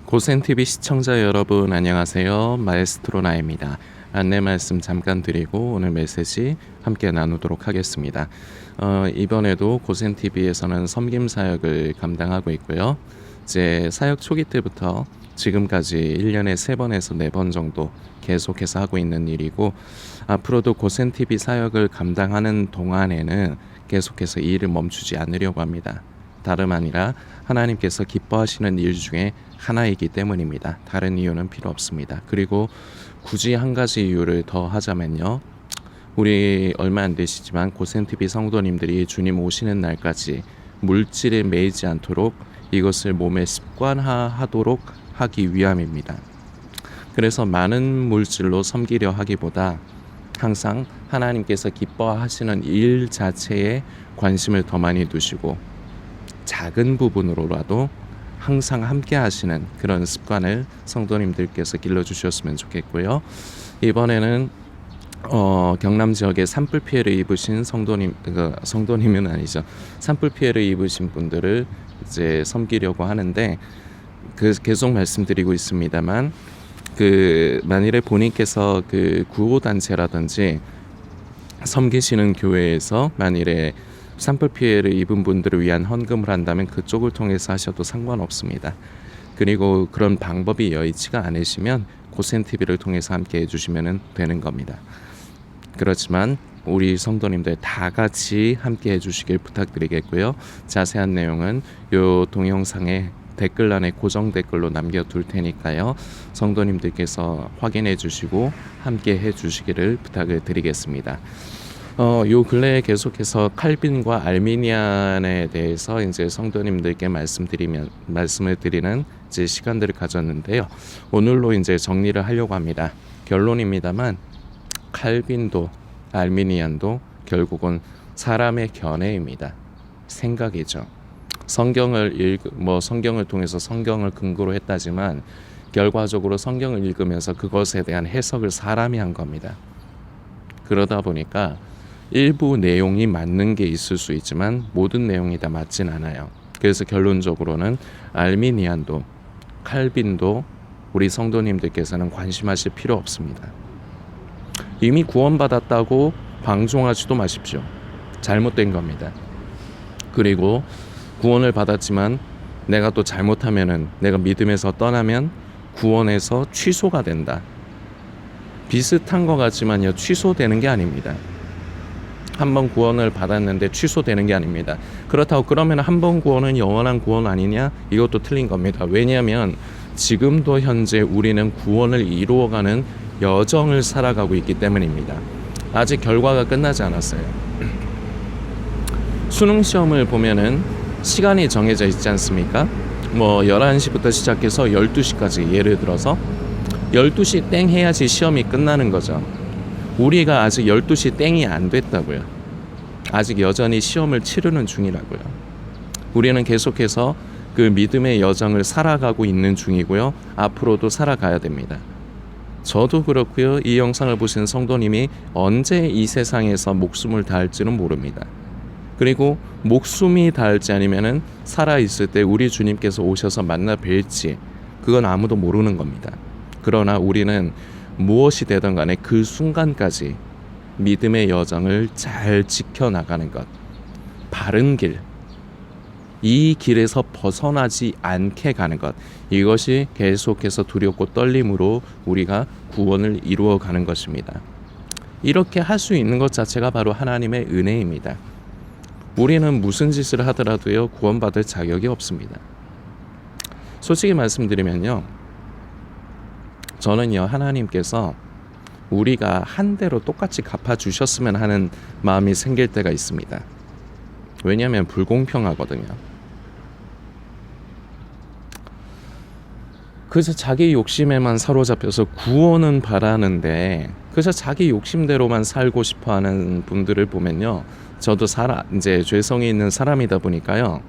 고센TV 시청자 여러분 안녕하세요. 마에스트로 나입니다. 안내 말씀 잠깐 드리고 오늘 메시지 함께 나누도록 하겠습니다. 이번에도 고센TV에서는 섬김 사역을 감당하고 있고요. 이제 사역 초기 때부터 지금까지 1년에 3번에서 4번 정도 계속해서 하고 있는 일이고, 앞으로도 고센TV 사역을 감당하는 동안에는 계속해서 이 일을 멈추지 않으려고 합니다. 다름 아니라 하나님께서 기뻐하시는 일 중에 하나이기 때문입니다. 다른 이유는 필요 없습니다. 그리고 굳이 한 가지 이유를 더 하자면요, 우리 얼마 안 되시지만 고센TV 성도님들이 주님 오시는 날까지 물질에 매이지 않도록 이것을 몸에 습관화하도록 하기 위함입니다. 그래서 많은 물질로 섬기려 하기보다 항상 하나님께서 기뻐하시는 일 자체에 관심을 더 많이 두시고 작은 부분으로라도 항상 함께 하시는 그런 습관을 성도님들께서 길러주셨으면 좋겠고요. 이번에는 경남 지역에 산불 피해를 입으신 성도님은 아니죠. 산불 피해를 입으신 분들을 이제 섬기려고 하는데, 계속 말씀드리고 있습니다만, 만일에 본인께서 구호단체라든지 섬기시는 교회에서 만일에 산불 피해를 입은 분들을 위한 헌금을 한다면 그쪽을 통해서 하셔도 상관없습니다. 그리고 그런 방법이 여의치가 않으시면 고센TV를 통해서 함께 해주시면 되는 겁니다. 그렇지만 우리 성도님들 다 같이 함께 해주시길 부탁드리겠고요. 자세한 내용은 이 동영상에 댓글란에 고정 댓글로 남겨둘 테니까요. 성도님들께서 확인해 주시고 함께 해주시기를 부탁을 드리겠습니다. 요 근래에 계속해서 칼빈과 알미니안에 대해서 이제 성도님들께 말씀을 드리는 이제 시간들을 가졌는데요. 오늘로 이제 정리를 하려고 합니다. 결론입니다만, 칼빈도 알미니안도 결국은 사람의 견해입니다. 생각이죠. 성경을 통해서 성경을 근거로 했다지만 결과적으로 성경을 읽으면서 그것에 대한 해석을 사람이 한 겁니다. 그러다 보니까 일부 내용이 맞는 게 있을 수 있지만 모든 내용이 다 맞진 않아요. 그래서 결론적으로는 알미니안도 칼빈도 우리 성도님들께서는 관심하실 필요 없습니다. 이미 구원받았다고 방종하지도 마십시오. 잘못된 겁니다. 그리고 구원을 받았지만 내가 또 잘못하면은, 내가 믿음에서 떠나면 구원에서 취소가 된다. 비슷한 것 같지만요, 취소되는 게 아닙니다. 한번 구원을 받았는데 취소되는 게 아닙니다. 그렇다고 그러면 한번 구원은 영원한 구원 아니냐? 이것도 틀린 겁니다. 왜냐하면 지금도 현재 우리는 구원을 이루어가는 여정을 살아가고 있기 때문입니다. 아직 결과가 끝나지 않았어요. 수능 시험을 보면은 시간이 정해져 있지 않습니까? 11시부터 시작해서 12시까지, 예를 들어서 12시 땡 해야지 시험이 끝나는 거죠. 우리가 아직 12시 땡이 안 됐다고요. 아직 여전히 시험을 치르는 중이라고요. 우리는 계속해서 그 믿음의 여정을 살아가고 있는 중이고요. 앞으로도 살아가야 됩니다. 저도 그렇고요. 이 영상을 보신 성도님이 언제 이 세상에서 목숨을 다할지는 모릅니다. 그리고 목숨이 닿을지 아니면은 살아있을 때 우리 주님께서 오셔서 만나 뵐지, 그건 아무도 모르는 겁니다. 그러나 우리는 무엇이 되든 간에 그 순간까지 믿음의 여정을 잘 지켜나가는 것, 바른 길, 이 길에서 벗어나지 않게 가는 것, 이것이 계속해서 두렵고 떨림으로 우리가 구원을 이루어가는 것입니다. 이렇게 할 수 있는 것 자체가 바로 하나님의 은혜입니다. 우리는 무슨 짓을 하더라도요, 구원받을 자격이 없습니다. 솔직히 말씀드리면요, 저는요, 하나님께서 우리가 한 대로 똑같이 갚아주셨으면 하는 마음이 생길 때가 있습니다. 왜냐하면 불공평하거든요. 그래서 자기 욕심에만 사로잡혀서 구원은 바라는데 그래서 자기 욕심대로만 살고 싶어하는 분들을 보면요, 저도 이제 죄성이 있는 사람이다 보니까요,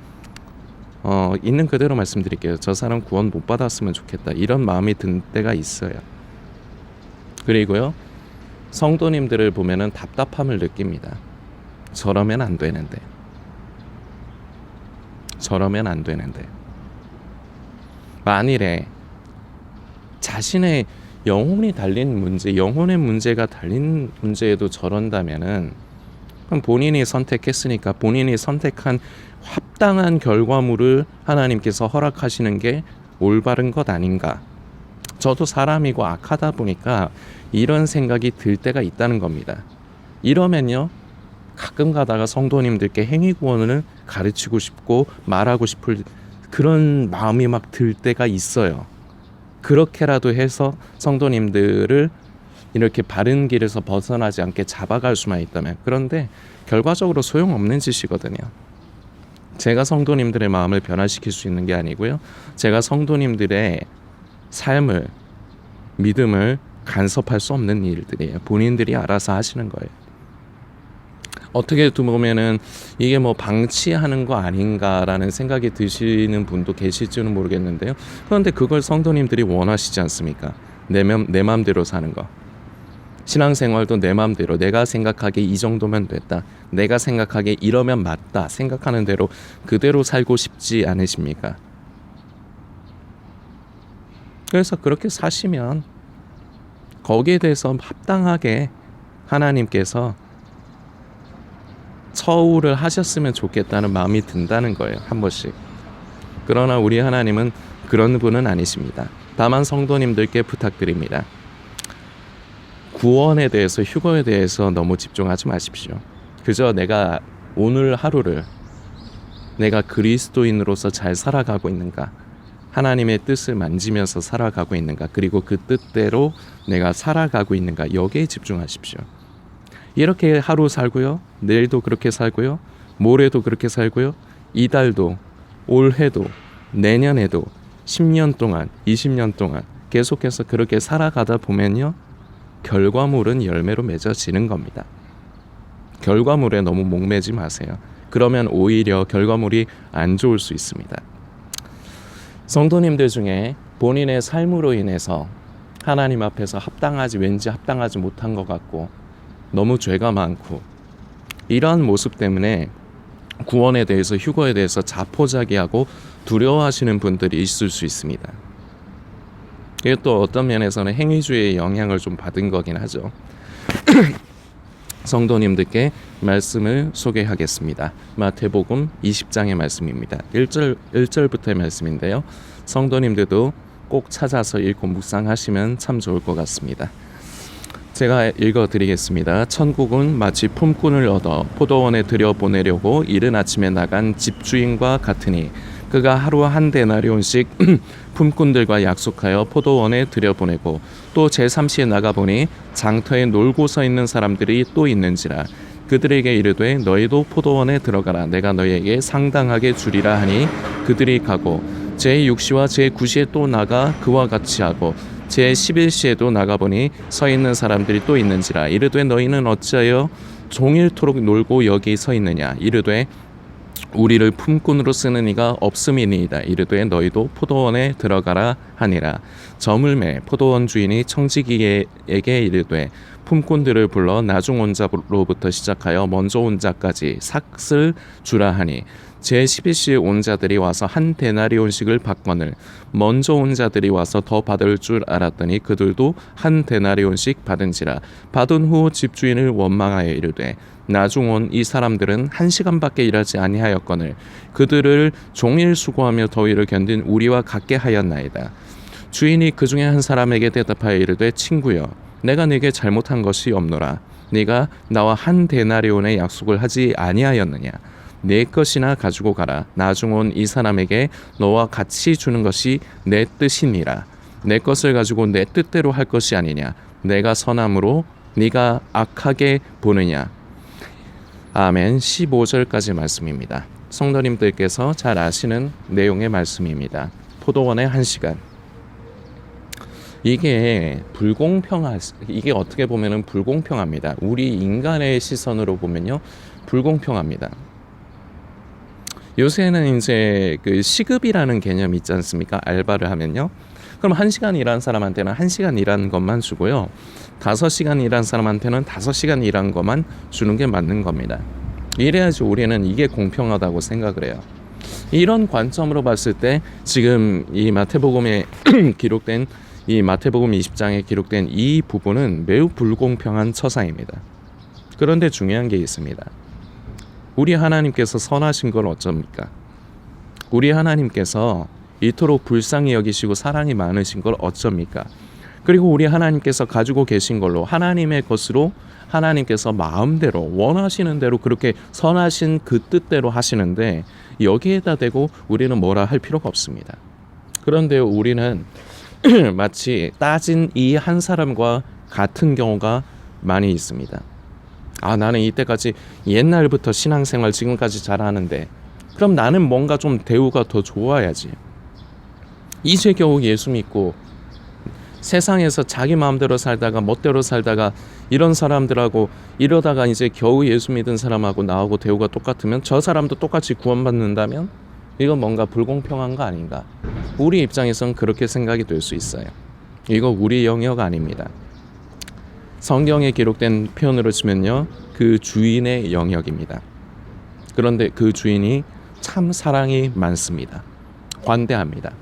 있는 그대로 말씀드릴게요. 저 사람 구원 못 받았으면 좋겠다, 이런 마음이 든 때가 있어요. 그리고요, 성도님들을 보면은 답답함을 느낍니다. 저러면 안 되는데. 만일에 자신의 영혼이 달린 문제, 영혼의 문제가 달린 문제에도 저런다면은 그럼 본인이 선택했으니까 본인이 선택한 합당한 결과물을 하나님께서 허락하시는 게 올바른 것 아닌가. 저도 사람이고 악하다 보니까 이런 생각이 들 때가 있다는 겁니다. 이러면요, 가끔 가다가 성도님들께 행위구원을 가르치고 싶고 말하고 싶을 그런 마음이 막 들 때가 있어요. 그렇게라도 해서 성도님들을 이렇게 바른 길에서 벗어나지 않게 잡아갈 수만 있다면. 그런데 결과적으로 소용없는 짓이거든요. 제가 성도님들의 마음을 변화시킬 수 있는 게 아니고요, 제가 성도님들의 삶을, 믿음을 간섭할 수 없는 일들이에요. 본인들이 알아서 하시는 거예요. 어떻게 보면은 이게 뭐 방치하는 거 아닌가라는 생각이 드시는 분도 계실지는 모르겠는데요. 그런데 그걸 성도님들이 원하시지 않습니까? 내 맘대로 사는 거. 신앙생활도 내 맘대로, 내가 생각하기에 이 정도면 됐다, 내가 생각하기에 이러면 맞다 생각하는 대로 그대로 살고 싶지 않으십니까? 그래서 그렇게 사시면 거기에 대해서 합당하게 하나님께서 처우를 하셨으면 좋겠다는 마음이 든다는 거예요. 한 번씩. 그러나 우리 하나님은 그런 분은 아니십니다. 다만 성도님들께 부탁드립니다. 구원에 대해서, 휴거에 대해서 너무 집중하지 마십시오. 그저 내가 오늘 하루를 내가 그리스도인으로서 잘 살아가고 있는가, 하나님의 뜻을 만지면서 살아가고 있는가, 그리고 그 뜻대로 내가 살아가고 있는가, 여기에 집중하십시오. 이렇게 하루 살고요, 내일도 그렇게 살고요, 모레도 그렇게 살고요, 이달도, 올해도, 내년에도 10년 동안, 20년 동안 계속해서 그렇게 살아가다 보면요, 결과물은 열매로 맺어지는 겁니다. 결과물에 너무 목매지 마세요. 그러면 오히려 결과물이 안 좋을 수 있습니다. 성도님들 중에 본인의 삶으로 인해서 하나님 앞에서 왠지 합당하지 못한 것 같고 너무 죄가 많고 이러한 모습 때문에 구원에 대해서, 휴거에 대해서 자포자기하고 두려워하시는 분들이 있을 수 있습니다. 이게 또 어떤 면에서는 행위주의의 영향을 좀 받은 거긴 하죠. 성도님들께 말씀을 소개하겠습니다. 마태복음 20장의 말씀입니다. 1절부터의 말씀인데요. 성도님들도 꼭 찾아서 읽고 묵상하시면 참 좋을 것 같습니다. 제가 읽어드리겠습니다. 천국은 마치 품꾼을 얻어 포도원에 들여보내려고 이른 아침에 나간 집주인과 같으니 그가 하루 한 데나리온씩 품꾼들과 약속하여 포도원에 들여보내고 또 제3시에 나가보니 장터에 놀고 서 있는 사람들이 또 있는지라 그들에게 이르되 너희도 포도원에 들어가라 내가 너희에게 상당하게 주리라 하니 그들이 가고 제6시와 제9시에 또 나가 그와 같이 하고 제11시에도 나가보니 서 있는 사람들이 또 있는지라 이르되 너희는 어찌하여 종일토록 놀고 여기 서 있느냐 이르되 우리를 품꾼으로 쓰는 이가 없음이니이다. 이르되 너희도 포도원에 들어가라 하니라. 저물매 포도원 주인이 청지기에게 이르되 품꾼들을 불러 나중 온 자로부터 시작하여 먼저 온 자까지 삭을 주라 하니 제11시에 온 자들이 와서 한 데나리온씩을 받거늘 먼저 온 자들이 와서 더 받을 줄 알았더니 그들도 한 데나리온씩 받은지라. 받은 후 집주인을 원망하여 이르되 나중 온 이 사람들은 1시간밖에 일하지 아니하였거늘 그들을 종일 수고하며 더위를 견딘 우리와 같게 하였나이다. 주인이 그 중에 한 사람에게 대답하여 이르되 친구여 내가 네게 잘못한 것이 없노라. 네가 나와 한 데나리온의 약속을 하지 아니하였느냐. 내 것이나 가지고 가라. 나중 온 이 사람에게 너와 같이 주는 것이 내 뜻이니라. 내 것을 가지고 내 뜻대로 할 것이 아니냐. 내가 선함으로 네가 악하게 보느냐. 아멘. 15절까지 말씀입니다. 성도님들께서 잘 아시는 내용의 말씀입니다. 포도원의 1시간. 이게 이게 어떻게 보면은 불공평합니다. 우리 인간의 시선으로 보면요, 불공평합니다. 요새는 이제 그 시급이라는 개념이 있지 않습니까? 알바를 하면요. 그럼 1시간 일한 사람한테는 1시간 일한 것만 주고요. 5시간 일한 사람한테는 5시간 일한 것만 주는 게 맞는 겁니다. 이래야지 우리는 이게 공평하다고 생각을 해요. 이런 관점으로 봤을 때 지금 이 마태복음에 기록된 이 마태복음 20장에 기록된 이 부분은 매우 불공평한 처사입니다. 그런데 중요한 게 있습니다. 우리 하나님께서 선하신 걸 어쩝니까? 우리 하나님께서 이토록 불쌍히 여기시고 사랑이 많으신 걸 어쩝니까? 그리고 우리 하나님께서 가지고 계신 걸로 하나님의 것으로 하나님께서 마음대로 원하시는 대로 그렇게 선하신 그 뜻대로 하시는데 여기에다 대고 우리는 뭐라 할 필요가 없습니다. 그런데 우리는 마치 따진 이 한 사람과 같은 경우가 많이 있습니다. 나는 이때까지 옛날부터 신앙생활 지금까지 잘하는데 그럼 나는 뭔가 좀 대우가 더 좋아야지. 이제 겨우 예수 믿고 세상에서 자기 마음대로 살다가 멋대로 살다가 이런 사람들하고 이러다가 이제 겨우 예수 믿은 사람하고 나하고 대우가 똑같으면 저 사람도 똑같이 구원받는다면 이건 뭔가 불공평한 거 아닌가? 우리 입장에선 그렇게 생각이 될 수 있어요. 이거 우리 영역 아닙니다. 성경에 기록된 표현으로 치면요, 그 주인의 영역입니다. 그런데 그 주인이 참 사랑이 많습니다. 관대합니다.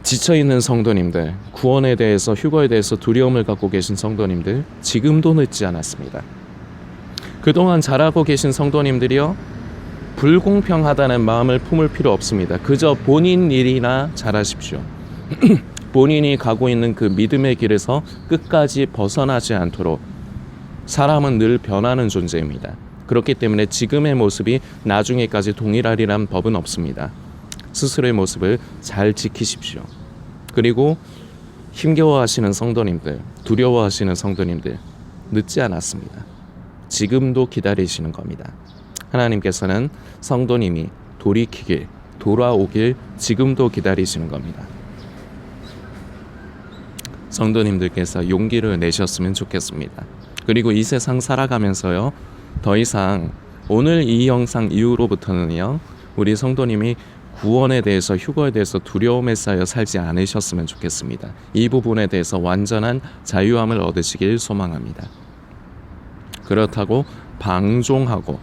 지쳐있는 성도님들, 구원에 대해서 휴거에 대해서 두려움을 갖고 계신 성도님들, 지금도 늦지 않았습니다. 그동안 잘하고 계신 성도님들이요, 불공평하다는 마음을 품을 필요 없습니다. 그저 본인 일이나 잘하십시오. 본인이 가고 있는 그 믿음의 길에서 끝까지 벗어나지 않도록. 사람은 늘 변하는 존재입니다. 그렇기 때문에 지금의 모습이 나중에까지 동일하리란 법은 없습니다. 스스로의 모습을 잘 지키십시오. 그리고 힘겨워하시는 성도님들, 두려워하시는 성도님들, 늦지 않았습니다. 지금도 기다리시는 겁니다. 하나님께서는 성도님이 돌이키길, 돌아오길 지금도 기다리시는 겁니다. 성도님들께서 용기를 내셨으면 좋겠습니다. 그리고 이 세상 살아가면서요, 더 이상 오늘 이 영상 이후로부터는요, 우리 성도님이 구원에 대해서, 휴거에 대해서 두려움에 쌓여 살지 않으셨으면 좋겠습니다. 이 부분에 대해서 완전한 자유함을 얻으시길 소망합니다. 그렇다고 방종하고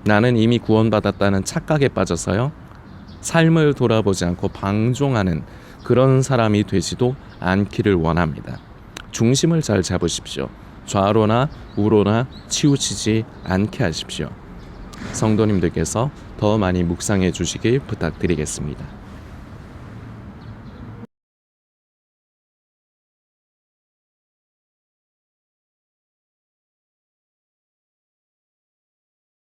나는 이미 구원받았다는 착각에 빠져서요, 삶을 돌아보지 않고 방종하는 그런 사람이 되지도 않기를 원합니다. 중심을 잘 잡으십시오. 좌로나 우로나 치우치지 않게 하십시오. 성도님들께서 더 많이 묵상해 주시길 부탁드리겠습니다.